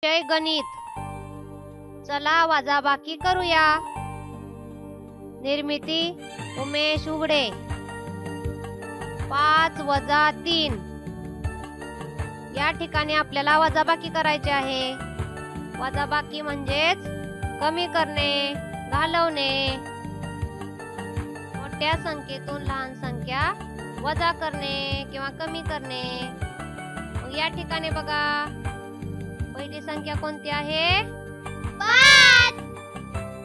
विषय गणित। चला वजाबाकी करूया। निर्मिती उमेश उघडे। 5 - 3 या ठिकाणी आपल्याला वजाबाकी करायची आहे। वजाबाकी म्हणजेच कमी करणे, घालवणे। मोठ्या संख्येतून लहान संख्या वजा करणे किंवा कमी करणे। मग या ठिकाणी बघा, पहिली संख्या कोणती आहे? 5।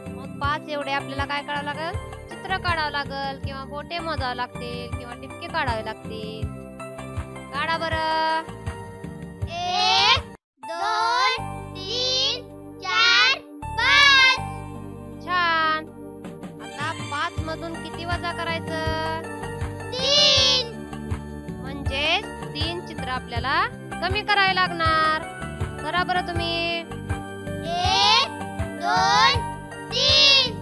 मग 5 एवढे आपल्याला काय करावं लागेल? चित्र काढावं लागेल किंवा बोटे मोजावे लागतील किंवा टिपके काढावे लागतील। काढा बरं। 1 2 3 4 5। छान। आता 5 मधून किती वजा करायचं? 3। म्हणजे 3 चित्र आपल्याला कमी करावे लागणार। करा बरं तुम्ही। 1 2 3।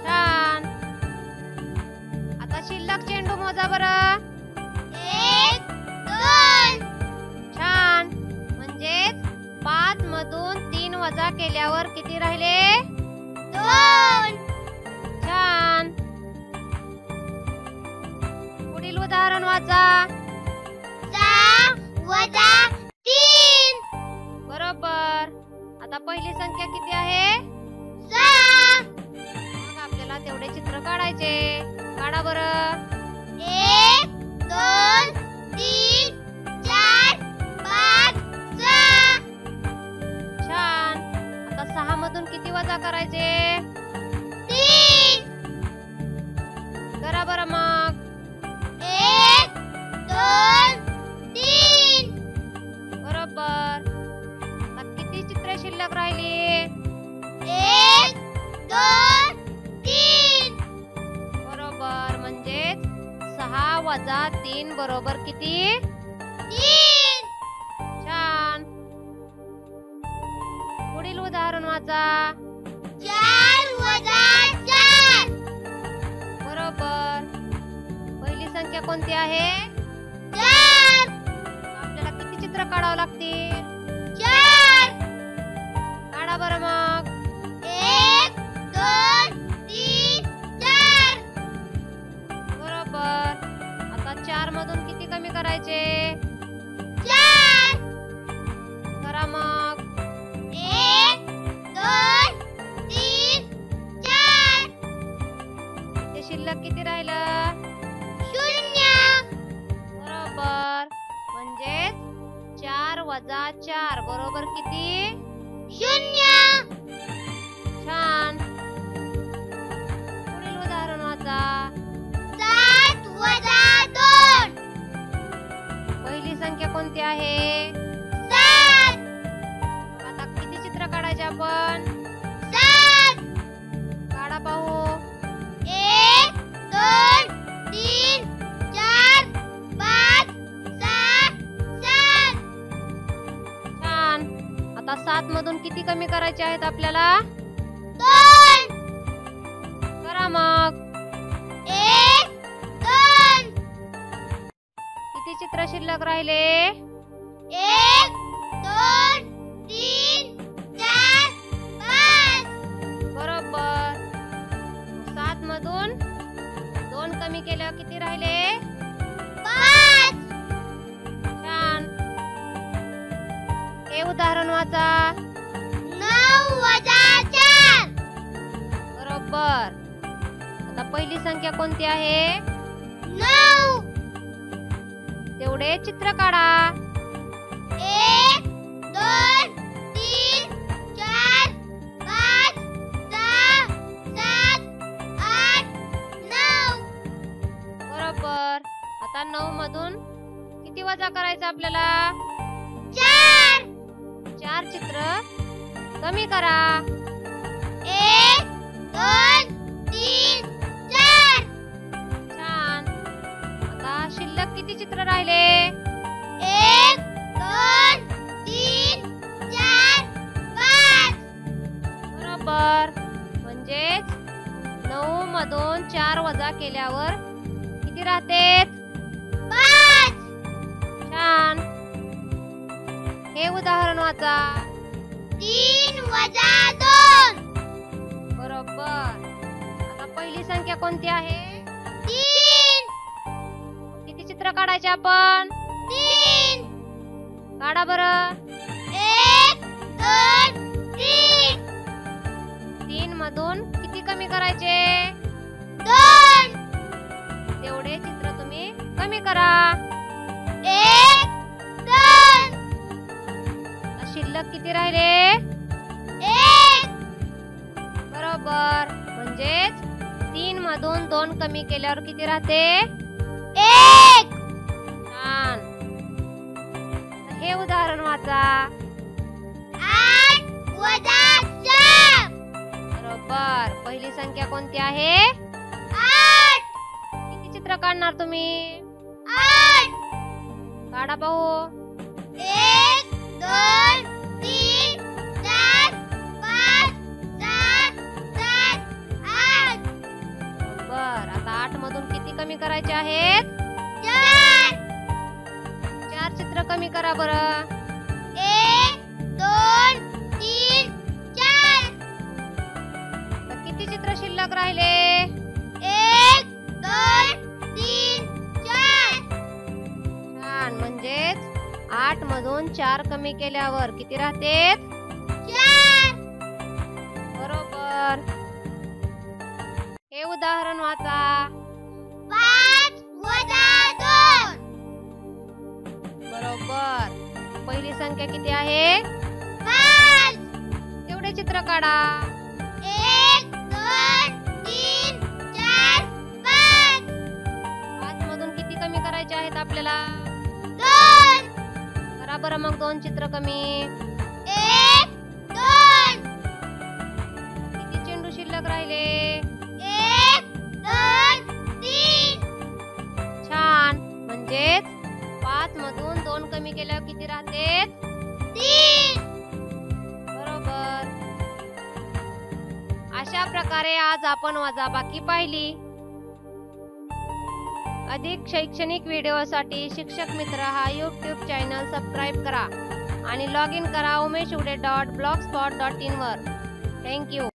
छान। आता शिल्लक चेंडू मोजा बरं। 1 2। छान। म्हणजेच 5 मधून 3 वजा केल्यावर किती राहिले? 2। छान। पुढील उदाहरण वाचा। 6 - 3। बरोबर। आता पहिली संख्या किती आहे? 6। मग आपल्याला तेवढे चित्र काढायचे। काढा बरं। 1 2 3 4 5 6। छान। आता 6 मधून किती वजा करायचे? 3। करा बरं मग। 1 2 3। बरोबर। आता किती चित्रे शिल्लक राहिली? 1 2 3। बरोबर। म्हणजेच 6 - 3 बरोबर किती? 3। छान। पुढील उदाहरण वाचा। 4 - 4। बरोबर। पहिली संख्या कोणती आहे? 4। आपल्याला किती चित्र काढावं लागतील? 4। काढा बरं मग। 1 2 3 4। बरोबर। आता 4 मधून किती कमी करायचे? 4। करा मग। 1 2 3 4। इथे शिल्लक किती राहिलं? 0। बरोबर। म्हणजेच 4 - 4 बरोबर किती? 0। छान। पुढील उदाहरण वाचा। 7 - 2। पहिली संख्या कोणती आहे? 7। आता किती चित्र काढायचे आपण? 7। काढा पाहू। 1 2 3 4 5 6 7। छान। आता 7 मधून किती कमी करायचे आहेत आपल्याला? 2। करा मग। 1 2। किती चित्र शिल्लक राहिले? 1 2 3 4 5। बरोबर। 7 मधून 2 कमी केल्यावर किती राहिले? 5। छान। हे उदाहरण वाचा। 9 - 4। बरोबर। आता पहिली संख्या कोणती आहे? 9। तेवढे चित्र काढा। 1 2 3 4 5 6 7 8 9। बरोबर। आता 9 मधून किती वजा करायचं आपल्याला? 4। 4 चित्र कमी करा। 1 2 3 4। छान। आता शिल्लक किती चित्र राहिले? 1 2 3 4 5। बरोबर। म्हणजेच 9 मधून 4 वजा केल्यावर किती राहते? 5। छान। हे उदाहरण वाचा। पहिली संख्या कोणती आहे? 3. किती चित्र काढायचे आपण? 3. काढा बरं. 1 2 3. 3 मधून किती कमी करायचे? 2. तेवढे चित्र तुम्ही कमी करा. 1 2. शिल्लक किती राहिले? 1. बरोबर. म्हणजेच 3 मधून 2 कमी केल्यावर किती राहते? 1. छान. हे उदाहरण वाचा. 8 वजा 4. बरोबर. पहिली संख्या कोणती आहे? 8. किती चित्र काढणार तुम्ही? 8. काढा पाहू. 1 2 3 4 5 6 7 8. बर. आता 8 मधून किती कमी करायचे आहेत? 4. 4 चित्र कमी करा बरं. 1 2 3 4. तर किती चित्र शिल्लक राहिले? 1 2 3 4. छान. म्हणजेच 8 मधून 4 कमी केल्यावर किती राहते? 4. बरोबर. हे उदाहरण वाचा. 5 वजा 2. बरोबर. पहिली संख्या किती आहे? 5. तेवढे चित्र काढा. 1 2 3 4 5. 5 मधून किती कमी करायचे आहेत आपल्याला? 2. करा बरं मग 2 चित्र कमी. 1 2. किती चेंडू शिल्लक राहिले? 1 2 3. छान. म्हणजेच 5 मधून 2 कमी केल्यावर किती राहते? 3. बरोबर. अशा प्रकारे आज आपण वजाबाकी पाहिली. अधिक शैक्षणिक व्हिडिओसाठी शिक्षक मित्र हा YouTube चॅनल सबस्क्राईब करा आणि लॉग इन करा umesh.blogspot.in वर. थँक्यू.